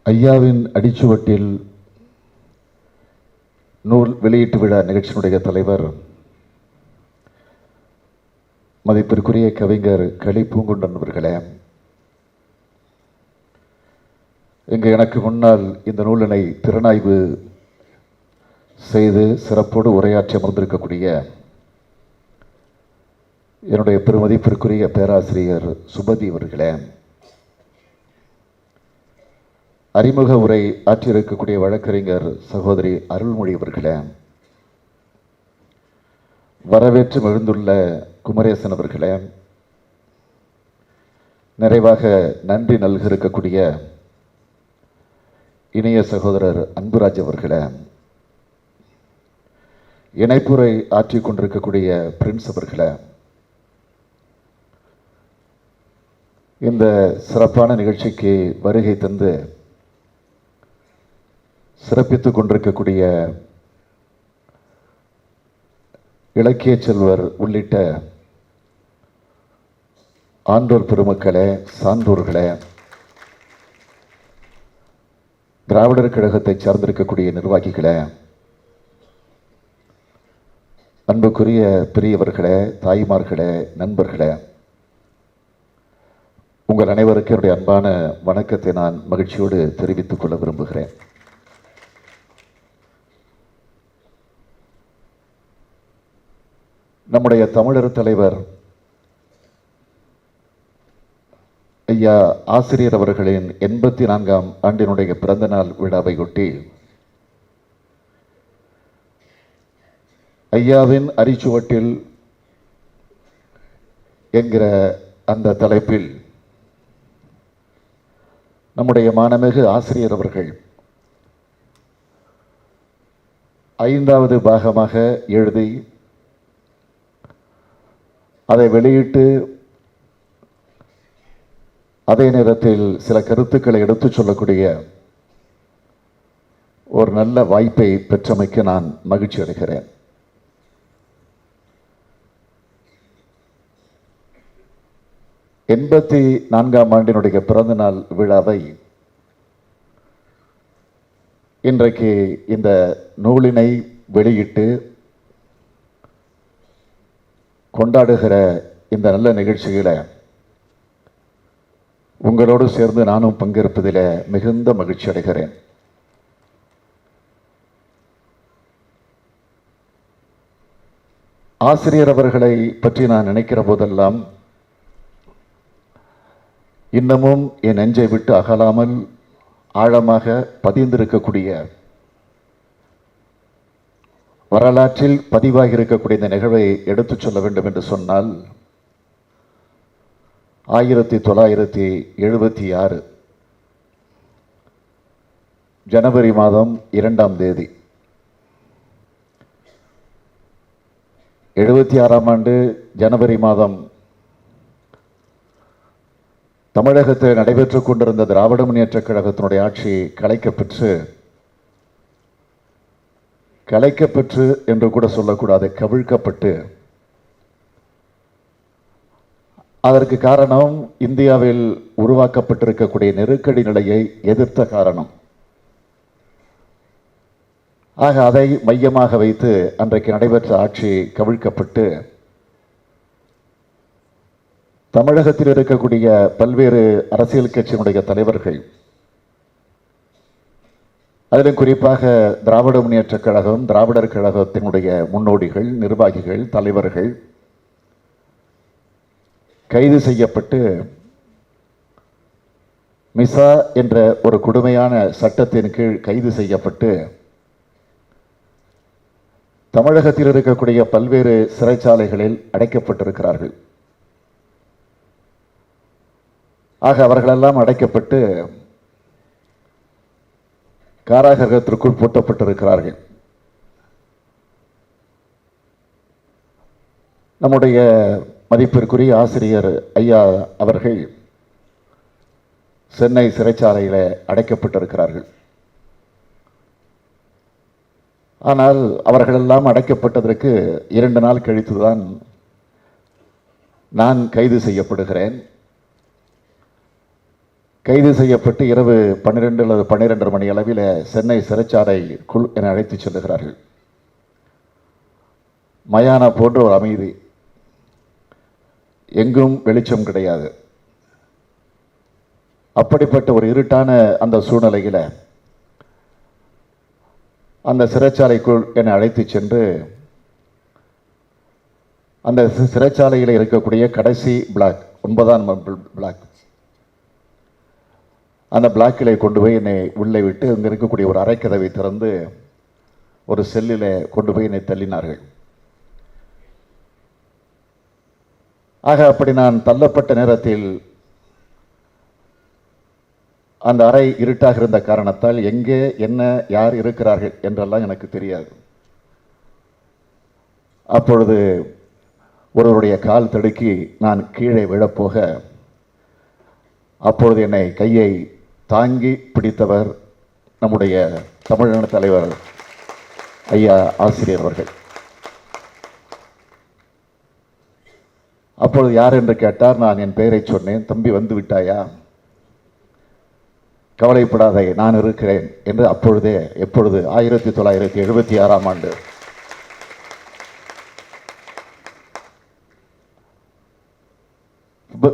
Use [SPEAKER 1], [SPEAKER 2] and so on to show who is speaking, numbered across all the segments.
[SPEAKER 1] ஐயாவின் அடிச்சுவட்டில் நூல் வெளியீட்டு விழா நிகழ்ச்சியினுடைய தலைவர் மதிப்பிற்குரிய கவிஞர் களி பூங்குன்றன் அவர்களே, இங்கு எனக்கு முன்னால் இந்த நூலினை திறனாய்வு செய்து சிறப்போடு உரையாற்றி அமர்ந்திருக்கக்கூடிய என்னுடைய பெருமதிப்பிற்குரிய பேராசிரியர் சுபதி அவர்களே, அறிமுக உரை ஆற்றியிருக்கக்கூடிய வழக்கறிஞர் சகோதரி அருள்மொழி அவர்களே, வரவேற்று எழுந்துள்ள குமரேசன் அவர்களே, நிறைவாக நன்றி நல்க இருக்கக்கூடிய இணைய சகோதரர் அன்புராஜ் அவர்களே, இணைப்புரை ஆற்றிக் கொண்டிருக்கக்கூடிய பிரின்ஸ் அவர்களே, இந்த சிறப்பான நிகழ்ச்சிக்கு வருகை தந்து சிறப்பித்துக் கொண்டிருக்கக்கூடிய இலக்கிய செல்வர் உள்ளிட்ட ஆன்றோர் பெருமக்களே, சான்றோர்களே, திராவிடர் கழகத்தை சார்ந்திருக்கக்கூடிய நிர்வாகிகளே, அன்புக்குரிய பெரியவர்களே, தாய்மார்களே, நண்பர்களே, உங்கள் அனைவருக்கும் என்னுடைய அன்பான வணக்கத்தை நான் மகிழ்ச்சியோடு தெரிவித்துக் கொள்ள விரும்புகிறேன். நம்முடைய தமிழர் தலைவர் ஐயா ஆசிரியர் அவர்களின் 84ஆம் ஆண்டினுடைய பிறந்த நாள் விழாவை ஒட்டி ஐயாவின் அரிச்சுவட்டில் என்கிற அந்த தலைப்பில் நம்முடைய மாண்புமிகு ஆசிரியர் அவர்கள் 5வது பாகமாக எழுதி அதை வெளியிட்டு அதே நேரத்தில் சில கருத்துக்களை எடுத்துச் சொல்லக்கூடிய ஒரு நல்ல வாய்ப்பை பெற்றமைக்கு நான் மகிழ்ச்சி அடைகிறேன். எண்பத்தி 4ஆம் ஆண்டினுடைய பிறந்த நாள் விழாவை இன்றைக்கு இந்த நூலினை வெளியிட்டு கொண்டாடுகிற இந்த நல்ல நிகழ்ச்சிகளை உங்களோடு சேர்ந்து நானும் பங்கேற்பதில் மிகுந்த மகிழ்ச்சி அடைகிறேன். ஆசிரியர் அவர்களை பற்றி நான் நினைக்கிற போதெல்லாம் இன்னமும் என் நெஞ்சை விட்டு அகலாமல் ஆழமாக பதிந்திருக்கக்கூடிய வரலாற்றில் பதிவாகி இருக்கக்கூடிய இந்த நிகழ்வை எடுத்துச் சொல்ல வேண்டும் என்று சொன்னால் 1976 ஜனவரி மாதம் 2ஆம் தேதி 76ஆம் ஆண்டு ஜனவரி மாதம் தமிழகத்தில் நடைபெற்றுக் கொண்டிருந்த திராவிட முன்னேற்றக் கழகத்தினுடைய ஆட்சி கலைக்கப்பெற்று என்று கூட சொல்லக்கூடாது, கவிழ்க்கப்பட்டு, அதற்கு காரணம் இந்தியாவில் உருவாக்கப்பட்டிருக்கக்கூடிய நெருக்கடி நிலையை எதிர்த்த காரணம். ஆக அதை மையமாக வைத்து அன்றைக்கு நடைபெற்ற ஆட்சி கவிழ்க்கப்பட்டு தமிழகத்தில் இருக்கக்கூடிய பல்வேறு அரசியல் கட்சியினுடைய தலைவர்கள், அதிலும் குறிப்பாக திராவிட முன்னேற்றக் கழகம், திராவிடர் கழகத்தினுடைய முன்னோடிகள், நிர்வாகிகள், தலைவர்கள் கைது செய்யப்பட்டு மிசா என்ற ஒரு கொடுமையான சட்டத்தின் கீழ் கைது செய்யப்பட்டு தமிழகத்தில் இருக்கக்கூடிய பல்வேறு சிறைச்சாலைகளில் அடைக்கப்பட்டிருக்கிறார்கள். ஆக அவர்களெல்லாம் அடைக்கப்பட்டு காராகிரகத்திற்குள் பூட்டப்பட்டிருக்கிறார்கள். நம்முடைய மதிப்பிற்குரிய ஆசிரியர் ஐயா அவர்கள் சென்னை சிறைச்சாலையில் அடைக்கப்பட்டிருக்கிறார்கள். ஆனால் அவர்களெல்லாம் அடைக்கப்பட்டதற்கு 2 நாள் கழித்துதான் நான் கைது செய்யப்படுகிறேன். கைது செய்யப்பட்டு இரவு 12 அல்லது 12:30 மணி அளவில் சென்னை சிறைச்சாலைக்குள் என அழைத்து செல்லுகிறார்கள். மயான போன்ற ஒரு அமைதி, எங்கும் வெளிச்சம் கிடையாது. அப்படிப்பட்ட ஒரு இருட்டான அந்த சூழ்நிலையில் அந்த சிறைச்சாலைக்குள் என்னை அழைத்து சென்று அந்த சிறைச்சாலையில் இருக்கக்கூடிய கடைசி பிளாக் 9ஆம் பிளாக், அந்த பிளாக்கிலே கொண்டு போய் என்னை உள்ளே விட்டு அங்கே இருக்கக்கூடிய ஒரு அறைக்கதவை திறந்து ஒரு செல்லில் கொண்டு போய் என்னை தள்ளினார்கள். ஆக அப்படி நான் தள்ளப்பட்ட நேரத்தில் அந்த அறை இருட்டாக இருந்த காரணத்தால் எங்கே என்ன யார் இருக்கிறார்கள் என்றெல்லாம் எனக்கு தெரியாது. அப்பொழுது ஒருவருடைய கால் தடுக்கி நான் கீழே விழப்போக அப்பொழுது என்னை கையை தாங்கி பிடித்தவர் நம்முடைய தமிழின தலைவர் ஐயா ஆசிரியர் அவர்கள். அப்பொழுது யார் என்று கேட்டார். நான் என் பெயரை சொன்னேன். தம்பி வந்து விட்டாயா, கவலைப்படாதே நான் இருக்கிறேன் என்று அப்பொழுதே, எப்பொழுது 1976ஆம் ஆண்டு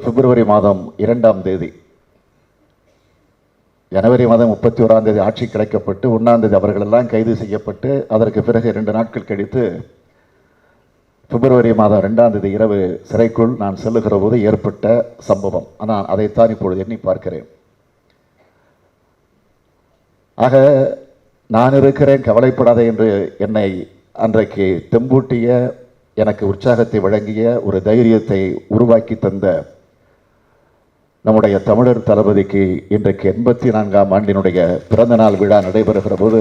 [SPEAKER 1] பிப்ரவரி மாதம் 2ஆம் தேதி, ஜனவரி மாதம் 31ஆம் தேதி ஆட்சி கிடைக்கப்பட்டு 1ஆம் தேதி அவர்களெல்லாம் கைது செய்யப்பட்டு அதற்கு பிறகு 2 நாட்கள் கழித்து பிப்ரவரி மாதம் 2ஆம் தேதி இரவு சிறைக்குள் நான் செல்லுகிற போது ஏற்பட்ட சம்பவம். ஆனால் அதைத்தான் இப்பொழுது எண்ணி பார்க்கிறேன். ஆக நான் இருக்கிறேன், கவலைப்படாதே என்று என்னை அன்றைக்கு தெம்பூட்டிய, எனக்கு உற்சாகத்தை வழங்கிய, ஒரு தைரியத்தை உருவாக்கி தந்த நம்முடைய தமிழர் தளபதிக்கு இன்றைக்கு 84ஆம் ஆண்டினுடைய பிறந்த நாள் விழா நடைபெறுகிற போது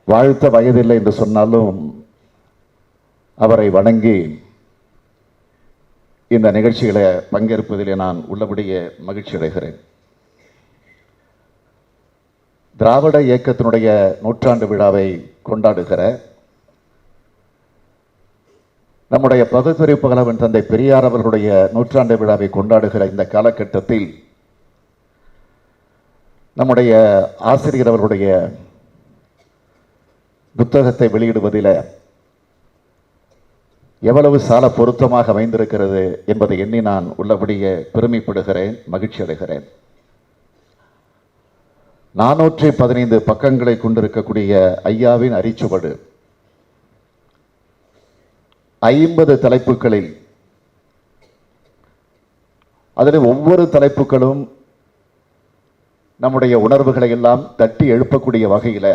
[SPEAKER 1] வாழ்த்த வயதில்லை என்று சொன்னாலும் அவரை வணங்கி இந்த நிகழ்ச்சிகளை பங்கேற்பதிலே நான் உள்ளபடியே மகிழ்ச்சி அடைகிறேன். திராவிட இயக்கத்தினுடைய 100ஆண்டு விழாவை கொண்டாடுகிற நம்முடைய பகுத்தறிவு புகழவன் தந்தை பெரியார் அவர்களுடைய 100ஆண்டு விழாவை கொண்டாடுகிற இந்த காலகட்டத்தில் நம்முடைய ஆசிரியர் அவர்களுடைய புத்தகத்தை வெளியிடுவதில் எவ்வளவு சால பொருத்தமாக அமைந்திருக்கிறது என்பதை எண்ணி நான் உள்ளபடியே பெருமைப்படுகிறேன், மகிழ்ச்சி அடைகிறேன். 415 பக்கங்களை கொண்டிருக்கக்கூடிய ஐயாவின் அரிச்சுவடு 50 தலைப்புகளில், அதில் ஒவ்வொரு தலைப்புகளும் நம்முடைய உணர்வுகளை எல்லாம் தட்டி எழுப்பக்கூடிய வகையில்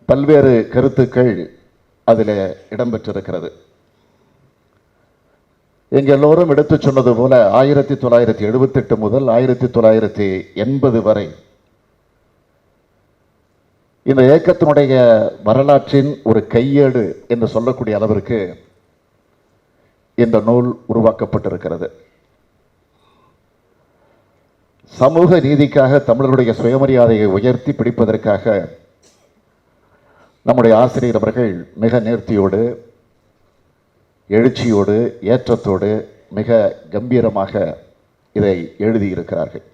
[SPEAKER 1] பல்வேறு கருத்துக்கள் அதில் இடம்பெற்றிருக்கிறது. எங்க எல்லோரும் எடுத்து சொன்னது போல 1978 முதல் 1980 வரை இந்த இயக்கத்தினுடைய வரலாற்றின் ஒரு கையேடு என்று சொல்லக்கூடிய அளவிற்கு இந்த நூல் உருவாக்கப்பட்டிருக்கிறது. சமூக நீதிக்காக, தமிழருடைய சுயமரியாதையை உயர்த்தி பிடிப்பதற்காக நம்முடைய ஆசிரியர் அவர்கள் மிக நேர்த்தியோடு, எழுச்சியோடு, ஏற்றத்தோடு, மிக கம்பீரமாக இதை எழுதியிருக்கிறார்கள்.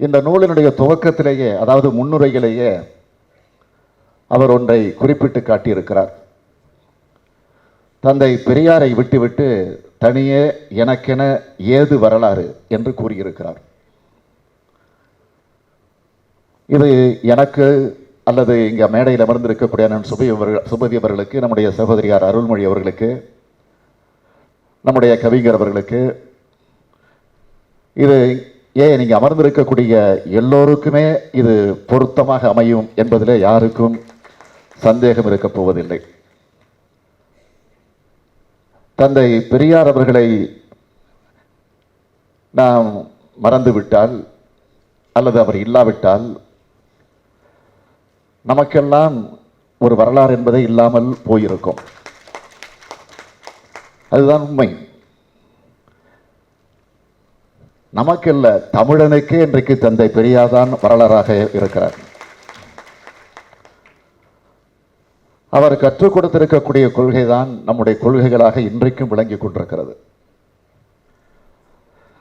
[SPEAKER 1] இந்த நூலினுடைய துவக்கத்திலேயே, அதாவது முன்னுரையிலேயே அவர் ஒன்றை குறிப்பிட்டு காட்டியிருக்கிறார். தந்தை பெரியாரை விட்டுவிட்டு தனியே எனக்கென ஏது வரலாறு என்று கூறியிருக்கிறார். இது எனக்கு அல்லது இங்கே மேடையில் அமர்ந்திருக்கக்கூடிய நான் சுபவி அவர்களுக்கு, நம்முடைய சகோதரியார் அருள்மொழி அவர்களுக்கு, நம்முடைய கவிஞர் அவர்களுக்கு, இது ஏன் நீங்கள் அமர்ந்திருக்கக்கூடிய எல்லோருக்குமே இது பொருத்தமாக அமையும் என்பதில் யாருக்கும் சந்தேகம் இருக்கப் போவதில்லை. தந்தை பெரியார் அவர்களை நாம் மறந்துவிட்டால் அல்லது அவர் இல்லாவிட்டால் நமக்கெல்லாம் ஒரு வரலாறு என்பதை இல்லாமல் போயிருக்கும். அதுதான் உண்மை. நமக்கல்ல, தமிழனுக்கே இன்றைக்கு தந்தை பெரியார் தான் வரலாறாக இருக்கிறார். அவர் கற்றுக் கொடுத்திருக்கக்கூடிய கொள்கைதான் நம்முடைய கொள்கைகளாக இன்றைக்கும் விளங்கிக் கொண்டிருக்கிறது.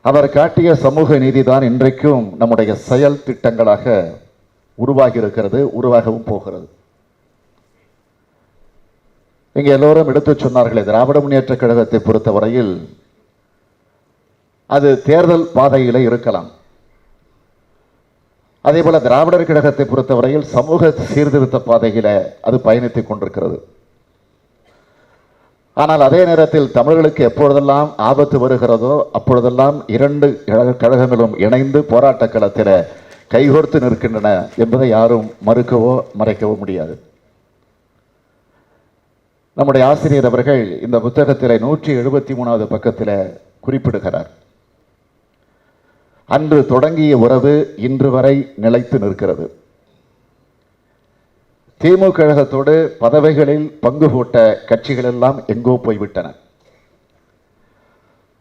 [SPEAKER 1] அவர் காட்டிய சமூக நீதிதான் இன்றைக்கும் நம்முடைய செயல் திட்டங்களாக உருவாகி இருக்கிறது, உருவாகவும் போகிறது. இங்க எல்லோரும் எடுத்து சொன்னார்களே, திராவிட முன்னேற்ற கழகத்தை பொறுத்தவரையில் அது தேர்தல் பாதையில இருக்கலாம். அதே போல திராவிடர் கழகத்தை பொறுத்தவரையில் சமூக சீர்திருத்த பாதையில அது பயணித்துக் கொண்டிருக்கிறது. ஆனால் அதே நேரத்தில் தமிழர்களுக்கு எப்பொழுதெல்லாம் ஆபத்து வருகிறதோ அப்பொழுதெல்லாம் இரண்டு கழகங்களும் இணைந்து போராட்ட களத்தில் கைகோர்த்து நிற்கின்றன என்பதை யாரும் மறுக்கவோ மறைக்கவோ முடியாது. நம்முடைய ஆசிரியர் அவர்கள் இந்த புத்தகத்தில் 173வது பக்கத்தில் குறிப்பிடுகிறார், அன்று தொடங்கிய உறவு இன்று வரை நிலைத்து நிற்கிறது. திமுக கழகத்தோடு பதவிகளில் பங்கு போட்ட கட்சிகள் எல்லாம் எங்கோ போய்விட்டன.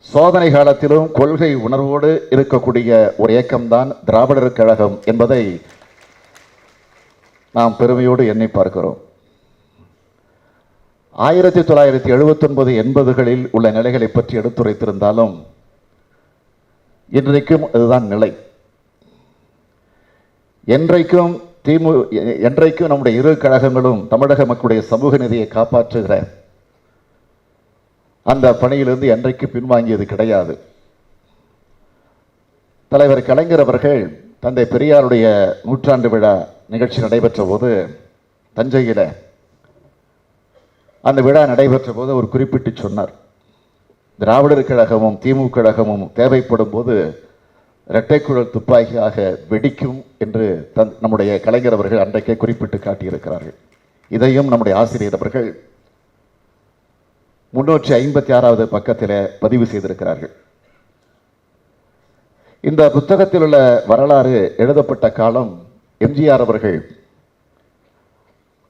[SPEAKER 1] சோதனை காலத்திலும் கொள்கை உணர்வோடு இருக்கக்கூடிய ஒரு இயக்கம்தான் திராவிடர் கழகம் என்பதை நாம் பெருமையோடு எண்ணி பார்க்கிறோம். 1979, 80களில் உள்ள நிலைகளை பற்றி எடுத்துரைத்திருந்தாலும் இன்றைக்கும் அதுதான் நிலை. என்றைக்கும் நம்முடைய இரு கழகங்களும் தமிழக மக்களுடைய சமூக நீதியை காப்பாற்றுகிற அந்த பணியிலிருந்து என்றைக்கு பின்வாங்கியது கிடையாது. தலைவர் கலைஞர் அவர்கள் தந்தை பெரியாருடைய 100ஆண்டு விழா நிகழ்ச்சி நடைபெற்ற போது தஞ்சையில் அந்த விழா நடைபெற்ற போது அவர் குறிப்பிட்டு சொன்னார், திராவிடர் கழகமும் திமுக கழகமும் தேவைப்படும் போது இரட்டைக்குழல் துப்பாக்கியாக வெடிக்கும் என்று நம்முடைய கலைஞர் அவர்கள் அன்றைக்கே குறிப்பிட்டு காட்டியிருக்கிறார்கள். இதையும் நம்முடைய ஆசிரியர் அவர்கள் 356வது பக்கத்தில் பதிவு செய்திருக்கிறார்கள். இந்த புத்தகத்தில் உள்ள வரலாறு எழுதப்பட்ட காலம் எம்ஜிஆர் அவர்கள்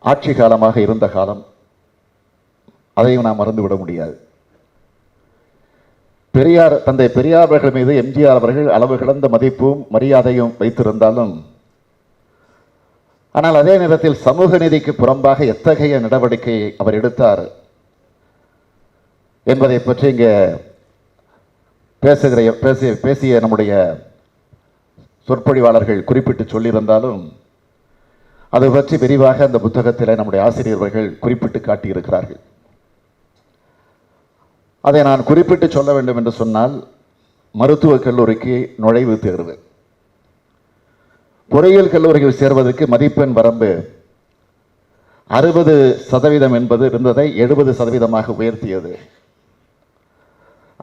[SPEAKER 1] ஆட்சி காலமாக இருந்த காலம். அதையும் நாம் மறந்துவிட முடியாது. தந்தை பெரியார் அவர்கள் மீது எம்ஜிஆர் அவர்கள் அளவு கடந்த மதிப்பும் மரியாதையும் வைத்திருந்தாலும், ஆனால் அதே நேரத்தில் சமூக நீதிக்கு புறம்பாக எத்தகைய நடவடிக்கையை அவர் எடுத்தார் என்பதை பற்றி இங்கே பேசிய நம்முடைய சொற்பொழிவாளர்கள் குறிப்பிட்டு சொல்லியிருந்தாலும் அது பற்றி விரிவாக அந்த புத்தகத்தில் நம்முடைய ஆசிரியர்கள் குறிப்பிட்டு காட்டியிருக்கிறார்கள். அதை நான் குறிப்பிட்டு சொல்ல வேண்டும் என்று சொன்னால், மருத்துவக் கல்லூரிக்கு நுழைவுத் தேர்வு, பொறியியல் கல்லூரியில் சேர்வதற்கு மதிப்பெண் வரம்பு 60% என்பது இருந்ததை 70% உயர்த்தியது.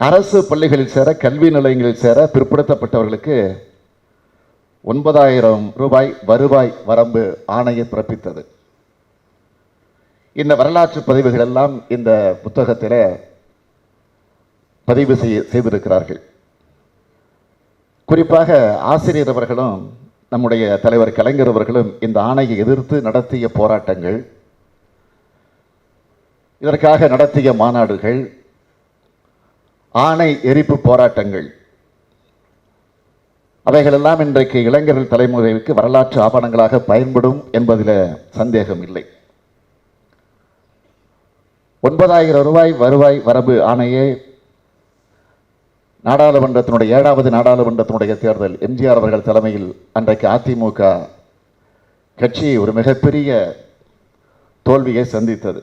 [SPEAKER 1] அரசு பள்ளிகளில் சேர, கல்வி நிலையங்களில் சேர பிற்படுத்தப்பட்டவர்களுக்கு 9000 ரூபாய் வருவாய் வரம்பு ஆணையை பிறப்பித்தது. இந்த வரலாற்று பதிவுகள் எல்லாம் இந்த புத்தகத்தில் பதிவு செய்திருக்கிறார்கள். குறிப்பாக ஆசிரியர் அவர்களும் நம்முடைய தலைவர் கலைஞர் அவர்களும் இந்த ஆணையை எதிர்த்து நடத்திய போராட்டங்கள், இதற்காக நடத்திய மாநாடுகள், ஆணை எரிப்பு போராட்டங்கள், அவைகளெல்லாம் இன்றைக்கு இளைஞர்கள் தலைமுறைக்கு வரலாற்று ஆவணங்களாக பயன்படும் என்பதில் சந்தேகம் இல்லை. 9000 ரூபாய் வருவாய் வரம்பு ஆணையை நாடாளுமன்றத்தினுடைய 7வது நாடாளுமன்றத்தினுடைய தேர்தல் எம்ஜிஆர் அவர்கள் தலைமையில் அன்றைக்கு அதிமுக கட்சி ஒரு மிகப்பெரிய தோல்வியை சந்தித்தது.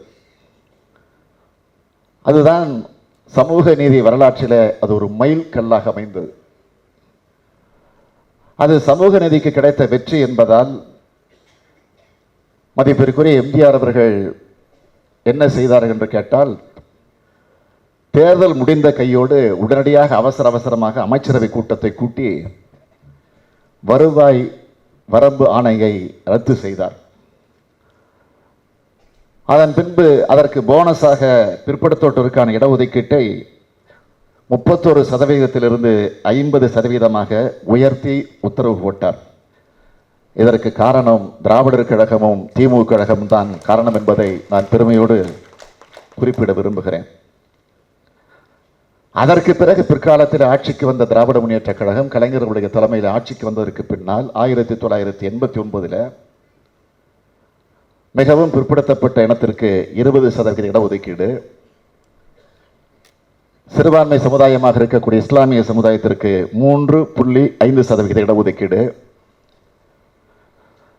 [SPEAKER 1] அதுதான் சமூக நீதி வரலாற்றில் அது ஒரு மைல் கல்லாக அமைந்தது. அது சமூக நீதிக்கு கிடைத்த வெற்றி என்பதால் மதிப்பிற்குரிய எம்ஜிஆர் அவர்கள் என்ன செய்தார்கள் என்று கேட்டால், தேர்தல் முடிந்த கையோடு உடனடியாக அவசரமாக அமைச்சரவை கூட்டத்தை கூட்டி வருவாய் வரம்பு ஆணையை ரத்து செய்தார். அதன் பின்பு அதற்கு போனஸாக பிற்படுத்தோட்டோருக்கான இடஒதுக்கீட்டை 31%இருந்து 50%ஆக உயர்த்தி உத்தரவு போட்டார். இதற்கு காரணம் திராவிடர் கழகமும் திமுக கழகமும் தான் காரணம் என்பதை நான் பெருமையோடு குறிப்பிட விரும்புகிறேன். அதற்கு பிறகு பிற்காலத்தில் ஆட்சிக்கு வந்த திராவிட முன்னேற்ற கழகம் கலைஞர்களுடைய தலைமையில் ஆட்சிக்கு வந்ததற்கு பின்னால் 1989 மிகவும் பிற்படுத்தப்பட்ட இனத்திற்கு 20% இடஒதுக்கீடு, சிறுபான்மை சமுதாயமாக இருக்கக்கூடிய இஸ்லாமிய சமுதாயத்திற்கு 3.5% இடஒதுக்கீடு,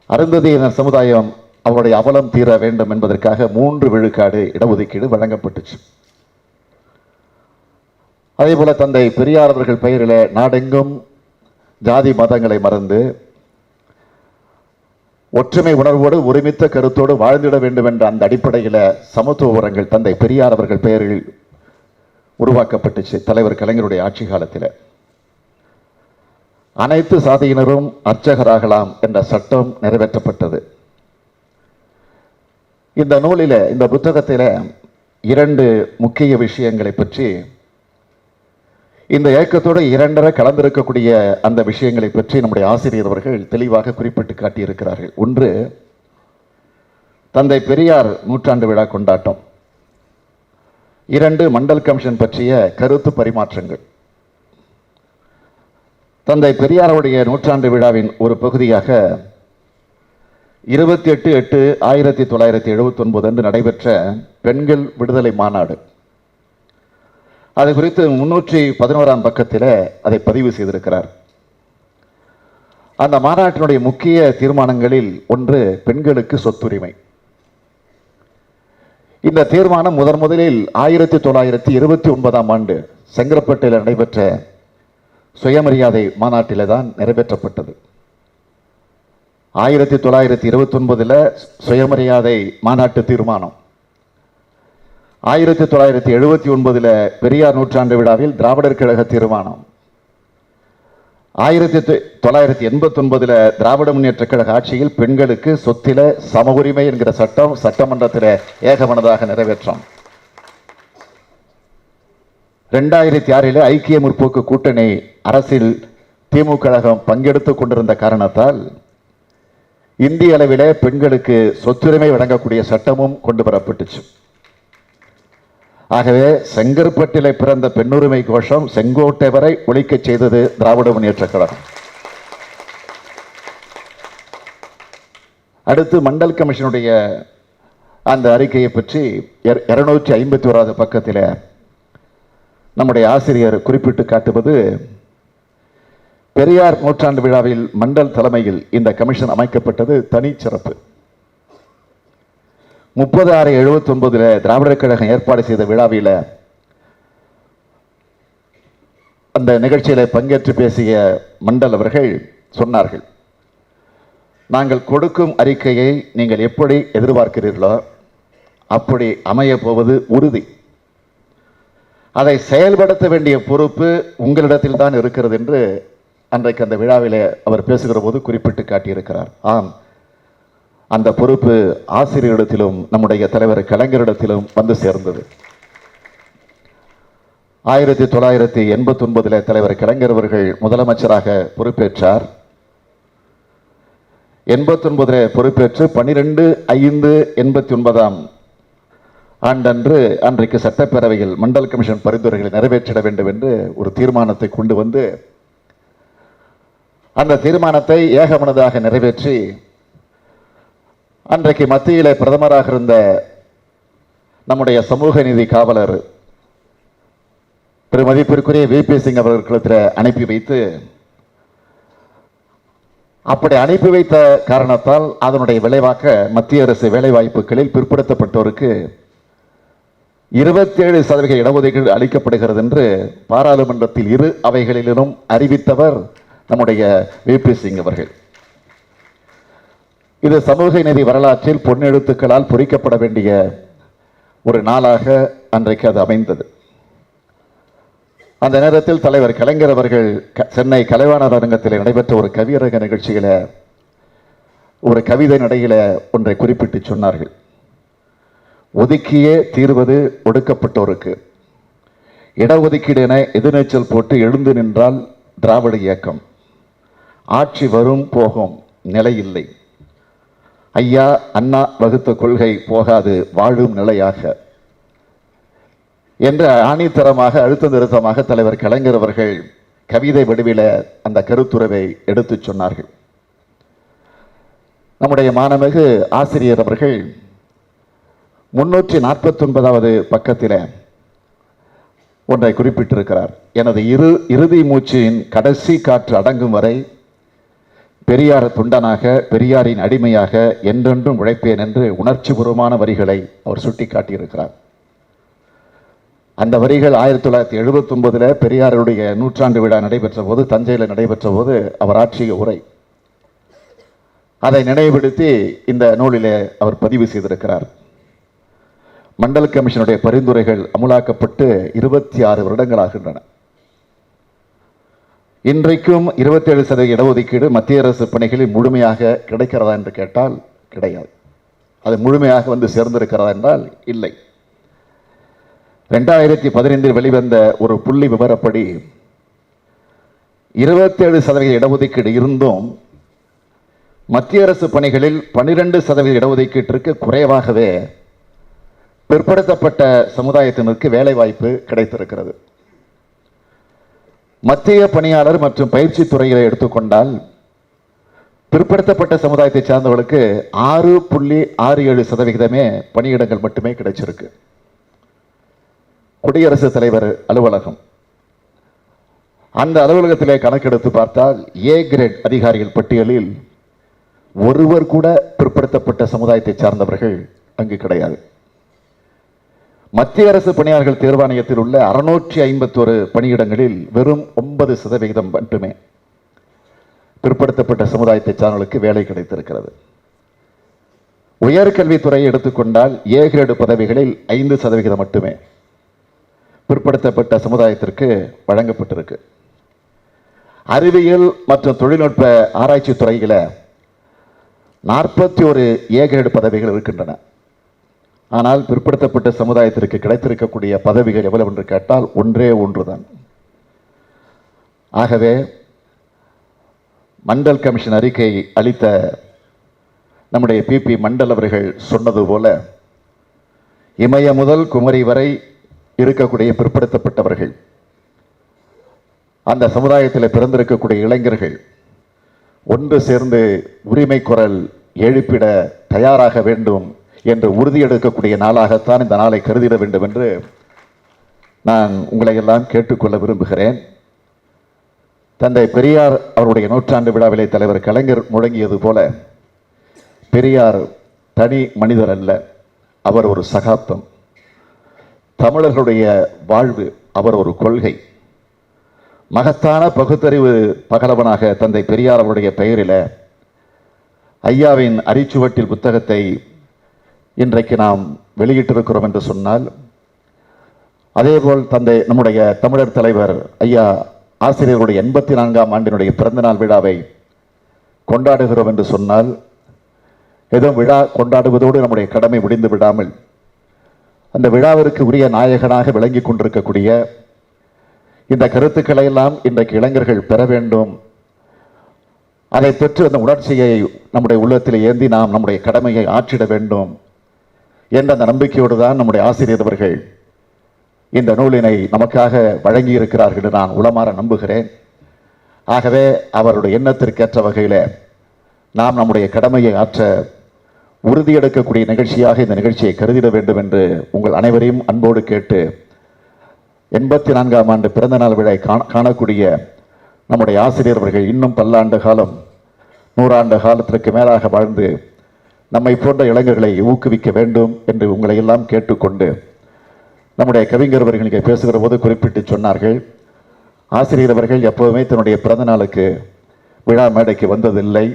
[SPEAKER 1] அருந்ததியினர் சமுதாயம் அவருடைய அவலம் தீர வேண்டும் என்பதற்காக 3 விழுக்காடு இடஒதுக்கீடு வழங்கப்பட்டுச்சு. அதே போல தந்தை பெரியார் அவர்கள் பெயரில் நாடெங்கும் ஜாதி மதங்களை மறந்து ஒற்றுமை உணர்வோடு ஒருமித்த கருத்தோடு வாழ்ந்திட வேண்டும் என்ற அந்த அடிப்படையில் சமத்துவ உரங்கள் தந்தை பெரியார் அவர்கள் பெயரில் உருவாக்கப்பட்டுச்சு. தலைவர் கலைஞருடைய ஆட்சி காலத்தில் அனைத்து சாதியினரும் அர்ச்சகராகலாம் என்ற சட்டம் நிறைவேற்றப்பட்டது. இந்த நூலில், இந்த புத்தகத்தில் 2 முக்கிய விஷயங்களை பற்றி, இந்த இயக்கத்தோடு 2 கலந்திருக்கக்கூடிய அந்த விஷயங்களை பற்றி நம்முடைய ஆசிரியர் அவர்கள் தெளிவாக குறிப்பிட்டு காட்டியிருக்கிறார்கள். ஒன்று, தந்தை பெரியார் நூற்றாண்டு விழா கொண்டாட்டம். 2, மண்டல் கமிஷன் பற்றிய கருத்து பரிமாற்றங்கள். தந்தை பெரியாருடைய நூற்றாண்டு விழாவின் ஒரு பகுதியாக 28/8/1979 அன்று நடைபெற்ற பெண்கள் விடுதலை மாநாடு, அது குறித்து 311ஆம் பக்கத்தில் அதை பதிவு செய்திருக்கிறார். அந்த மாநாட்டினுடைய முக்கிய தீர்மானங்களில் ஒன்று பெண்களுக்கு சொத்துரிமை. இந்த தீர்மானம் முதலில் 1929ஆம் ஆண்டு செங்கற்பட்டில் நடைபெற்ற சுயமரியாதை மாநாட்டில் தான் நிறைவேற்றப்பட்டது. 1929 சுயமரியாதை மாநாட்டு தீர்மானம், 1979 பெரியார் நூற்றாண்டு விழாவில் திராவிடர் கழக தீர்மானம், 1989 திராவிட முன்னேற்ற கழக ஆட்சியில் பெண்களுக்கு சொத்தில சம உரிமை என்கிற சட்டம் சட்டமன்றத்தில் ஏகமனதாக நிறைவேற்றம். 2006 ஐக்கிய முற்போக்கு கூட்டணி அரசில் திமுக கழகம் பங்கெடுத்துக் கொண்டிருந்த காரணத்தால் இந்திய அளவிலே பெண்களுக்கு சொத்துரிமை வழங்கக்கூடிய சட்டமும் கொண்டு வரப்பட்டுச்சு. ஆகவே செங்கற்பட்டிலே பிறந்த பெண்ணுரிமை கோஷம் செங்கோட்டை வரை ஒழிக்கச் செய்தது திராவிட முன்னேற்ற கழகம். அடுத்து மண்டல் கமிஷனுடைய அந்த அறிக்கையை பற்றி 251வது பக்கத்தில் நம்முடைய ஆசிரியர் குறிப்பிட்டு காட்டுவது, பெரியார் நூற்றாண்டு விழாவில் மண்டல் தலைமையில் இந்த கமிஷன் அமைக்கப்பட்டது தனிச்சிறப்பு. 30/6/79 திராவிடர் கழகம் ஏற்பாடு செய்த விழாவில் அந்த நிகழ்ச்சியில் பங்கேற்று பேசிய மண்டல் அவர்கள் சொன்னார்கள், நாங்கள் கொடுக்கும் அறிக்கையை நீங்கள் எப்படி எதிர்பார்க்கிறீர்களோ அப்படி அமைய போவது உறுதி. அதை செயல்படுத்த வேண்டிய பொறுப்பு உங்களிடத்தில் தான் இருக்கிறது என்று அன்றைக்கு அந்த விழாவிலே அவர் பேசுகிற போது குறிப்பிட்டு காட்டியிருக்கிறார். ஆம், அந்த பொறுப்பு ஆசிரியரிடத்திலும் நம்முடைய தலைவர் கலைஞரிடத்திலும் வந்து சேர்ந்தது. 1989 தலைவர் கலைஞர் அவர்கள் முதலமைச்சராக பொறுப்பேற்றார். 89 பொறுப்பேற்று 12/5/89 ஆண்டன்று அன்றைக்கு சட்டப்பேரவையில் மண்டல் கமிஷன் பரிந்துரைகளை நிறைவேற்றிட வேண்டும் என்று ஒரு தீர்மானத்தை கொண்டு வந்து அந்த தீர்மானத்தை ஏகமனதாக நிறைவேற்றி அன்றைக்கு மத்தியிலே பிரதமராக இருந்த நம்முடைய சமூக நீதி காவலர் திரு மதிப்பிற்குரிய VP சிங் அவர்களிடத்தில் அனுப்பி வைத்து, அப்படி அனுப்பி வைத்த காரணத்தால் அதனுடைய விளைவாக மத்திய அரசு வேலைவாய்ப்புகளில் பிற்படுத்தப்பட்டோருக்கு 27% இடஒதுக்கீடு அளிக்கப்படுகிறது என்று பாராளுமன்றத்தில் 2 அவைகளிலும் அறிவித்தவர் நம்முடைய VP சிங் அவர்கள். இது சமூக நீதி வரலாற்றில் பொன்னெழுத்துக்களால் பொறிக்கப்பட வேண்டிய ஒரு நாளாக அன்றைக்கு அது அமைந்தது. அந்த நேரத்தில் தலைவர் கலைஞர் அவர்கள் சென்னை கலைவாணர் அரங்கத்தில் நடைபெற்ற ஒரு கவியரங்க நிகழ்ச்சியில ஒரு கவிதை நடையில ஒன்றை குறிப்பிட்டு சொன்னார்கள். ஒதுக்கியே தீர்வது ஒடுக்கப்பட்டோருக்கு, இடஒதுக்கீடு என எதிர்நீச்சல் போட்டு எழுந்து நின்றால் திராவிட இயக்கம், ஆட்சி வரும் போகும் நிலையில்லை, ஐயா அண்ணா வகுத்த கொள்கை போகாது வாழும் நிலையாக என்று ஆணித்தரமாக அழுத்த நிறுத்தமாக தலைவர் கலைஞர் அவர்கள் கவிதை வடிவில அந்த கருத்துறவை எடுத்து சொன்னார்கள். நம்முடைய மாணமிகு ஆசிரியர் அவர்கள் 349வது பக்கத்தில் ஒன்றை குறிப்பிட்டிருக்கிறார். எனது இறுதி மூச்சின் கடைசி காற்று அடங்கும் வரை பெரியார் தொண்டனாக, பெரியாரின் அடிமையாக என்றென்றும் உழைப்பேன் என்று உணர்ச்சிபூர்வமான வரிகளை அவர் சுட்டிக்காட்டியிருக்கிறார். அந்த வரிகள் 1979 பெரியாருடைய 100ஆண்டு விழா நடைபெற்ற போது, தஞ்சையில் நடைபெற்ற போது அவர் ஆற்றிய உரை. அதை நினைவுபடுத்தி இந்த நூலிலே அவர் பதிவு செய்திருக்கிறார். மண்டல் கமிஷனுடைய பரிந்துரைகள் அமுலாக்கப்பட்டு 26 வருடங்களாகின்றன. இன்றைக்கும் 27% இடஒதுக்கீடு மத்திய அரசு பணிகளில் முழுமையாக கிடைக்கிறதா என்று கேட்டால் கிடையாது. அது முழுமையாக வந்து சேர்ந்திருக்கிறதா என்றால் இல்லை. 2015 வெளிவந்த ஒரு புள்ளி விவரப்படி 27% இடஒதுக்கீடு இருந்தும் மத்திய அரசு பணிகளில் 12% இடஒதுக்கீட்டிற்கு குறைவாகவே பிற்படுத்தப்பட்ட சமுதாயத்தினருக்கு வேலை வாய்ப்பு கிடைத்திருக்கிறது. மத்திய பணியாளர் மற்றும் பயிற்சி துறைகளை எடுத்துக்கொண்டால் பிற்படுத்தப்பட்ட சமுதாயத்தை சார்ந்தவர்களுக்கு 6.67% பணியிடங்கள் மட்டுமே கிடைச்சிருக்கு. குடியரசுத் தலைவர் அலுவலகம், அந்த அலுவலகத்திலே கணக்கெடுத்து பார்த்தால் ஏ கிரேட் அதிகாரிகள் பட்டியலில் ஒருவர் கூட பிற்படுத்தப்பட்ட சமுதாயத்தை சார்ந்தவர்கள் அங்கு கிடையாது. மத்திய அரசு பணியாளர்கள் தேர்வாணையத்தில் உள்ள 651 பணியிடங்களில் வெறும் 9% மட்டுமே பிற்படுத்தப்பட்ட சமுதாயத்தை சார்ந்தவர்களுக்கு வேலை கிடைத்திருக்கிறது. உயர்கல்வித்துறையை எடுத்துக்கொண்டால் ஏ கிரேடு பதவிகளில் 5% மட்டுமே பிற்படுத்தப்பட்ட சமுதாயத்திற்கு வழங்கப்பட்டிருக்கு. அறிவியல் மற்றும் தொழில்நுட்ப ஆராய்ச்சி துறையில் 41 ஏ கிரேடு பதவிகள் இருக்கின்றன. ஆனால் பிற்படுத்தப்பட்ட சமுதாயத்திற்கு கிடைத்திருக்கக்கூடிய பதவிகள் எவ்வளவு என்று கேட்டால் ஒன்றே ஒன்றுதான். ஆகவே மண்டல் கமிஷன் அறிக்கை அளித்த நம்முடைய பிபி மண்டல் அவர்கள் சொன்னது போல இமய முதல் குமரி வரை இருக்கக்கூடிய பிற்படுத்தப்பட்டவர்கள், அந்த சமுதாயத்தில் பிறந்திருக்கக்கூடிய இளைஞர்கள் ஒன்று சேர்ந்து உரிமை குரல் எழுப்பிட தயாராக வேண்டும் என்று உறுதியெடுக்கக்கூடிய நாளாகத்தான் இந்த நாளை கருதிட வேண்டும் என்று நான் உங்களை எல்லாம் கேட்டுக்கொள்ள விரும்புகிறேன். தந்தை பெரியார் அவருடைய 100ஆண்டு விழாவிலே தலைவர் கலைஞர் முழங்கியது போல, பெரியார் தனி மனிதர் அல்ல, அவர் ஒரு சகாப்தம். தமிழர்களுடைய வாழ்வு அவர் ஒரு கொள்கை. மகத்தான பகுத்தறிவு பகலவனாக தந்தை பெரியார் அவருடைய பெயரில் ஐயாவின் அரிச்சுவட்டில் புத்தகத்தை இன்றைக்கு நாம் வெளியிட்டிருக்கிறோம் என்று சொன்னால், அதேபோல் தந்தை நம்முடைய தமிழர் தலைவர் ஐயா ஆசிரியர்களுடைய 84ஆம் ஆண்டினுடைய பிறந்தநாள் விழாவை கொண்டாடுகிறோம் என்று சொன்னால், ஏதோ விழா கொண்டாடுவதோடு நம்முடைய கடமை முடிந்து விடாமல் அந்த விழாவிற்கு உரிய நாயகனாக விளங்கி கொண்டிருக்கக்கூடிய இந்த கருத்துக்களை எல்லாம் இன்றைக்கு இளைஞர்கள் பெற வேண்டும். அதை பெற்று அந்த உணர்ச்சியை நம்முடைய உள்ளத்தில் ஏந்தி நாம் நம்முடைய கடமையை ஆற்றிட வேண்டும் என்ற அந்த நம்பிக்கையோடு தான் நம்முடைய ஆசிரியர் அவர்கள் இந்த நூலினை நமக்காக வழங்கி இருக்கிறார்கள் என்று நான் உளமாற நம்புகிறேன். ஆகவே அவருடைய எண்ணத்திற்கேற்ற வகையில் நாம் நம்முடைய கடமையை ஆற்ற உறுதியெடுக்கக்கூடிய நிகழ்ச்சியாக இந்த நிகழ்ச்சியை கருதிட வேண்டும் என்று உங்கள் அனைவரையும் அன்போடு கேட்டு, 84ஆம் ஆண்டு பிறந்தநாள் விழா காணக்கூடிய நம்முடைய ஆசிரியர் அவர்கள் இன்னும் பல்லாண்டு காலம், 100 ஆண்டு காலத்திற்கு மேலாக வாழ்ந்து நம்மை போன்ற இளைஞர்களை ஊக்குவிக்க வேண்டும் என்று உங்களை எல்லாம் கேட்டுக்கொண்டு, நம்முடைய கவிஞர் அவர்கள் இங்கே பேசுகிற போது குறிப்பிட்டு சொன்னார்கள், ஆசிரியர் அவர்கள் எப்போதுமே தன்னுடைய பிறந்த நாளுக்கு விழா மேடைக்கு வந்ததில்லை,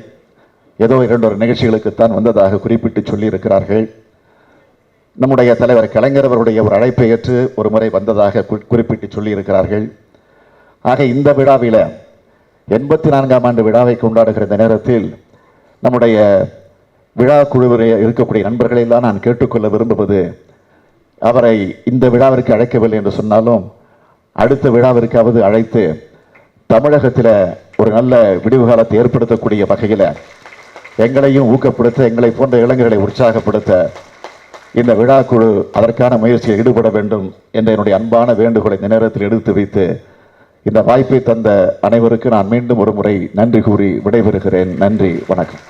[SPEAKER 1] ஏதோ 2 நிகழ்ச்சிகளுக்குத்தான் வந்ததாக குறிப்பிட்டு சொல்லியிருக்கிறார்கள். நம்முடைய தலைவர் கலைஞர் அவருடைய ஒரு அழைப்பை ஏற்று ஒரு முறை வந்ததாக குறிப்பிட்டு சொல்லியிருக்கிறார்கள். ஆக இந்த விழாவில் 84ஆம் ஆண்டு விழாவை கொண்டாடுகிற இந்த நேரத்தில் நம்முடைய விழா குழுவில் இருக்கக்கூடிய நண்பர்களெல்லாம் நான் கேட்டுக்கொள்ள விரும்புவது, அவரை இந்த விழாவிற்கு அழைக்கவில்லை என்று சொன்னாலும் அடுத்த விழாவிற்காவது அழைத்து தமிழகத்தில் ஒரு நல்ல விடிவு காலத்தை ஏற்படுத்தக்கூடிய வகையில் எங்களையும் ஊக்கப்படுத்த, எங்களை போன்ற இளைஞர்களை உற்சாகப்படுத்த இந்த விழா குழு அதற்கான முயற்சியில் ஈடுபட வேண்டும் என்ற என்னுடைய அன்பான வேண்டுகோளை இந்த நேரத்தில் எடுத்து வைத்து இந்த வாய்ப்பை தந்த அனைவருக்கு நான் மீண்டும் ஒரு முறை நன்றி கூறி விடைபெறுகிறேன். நன்றி, வணக்கம்.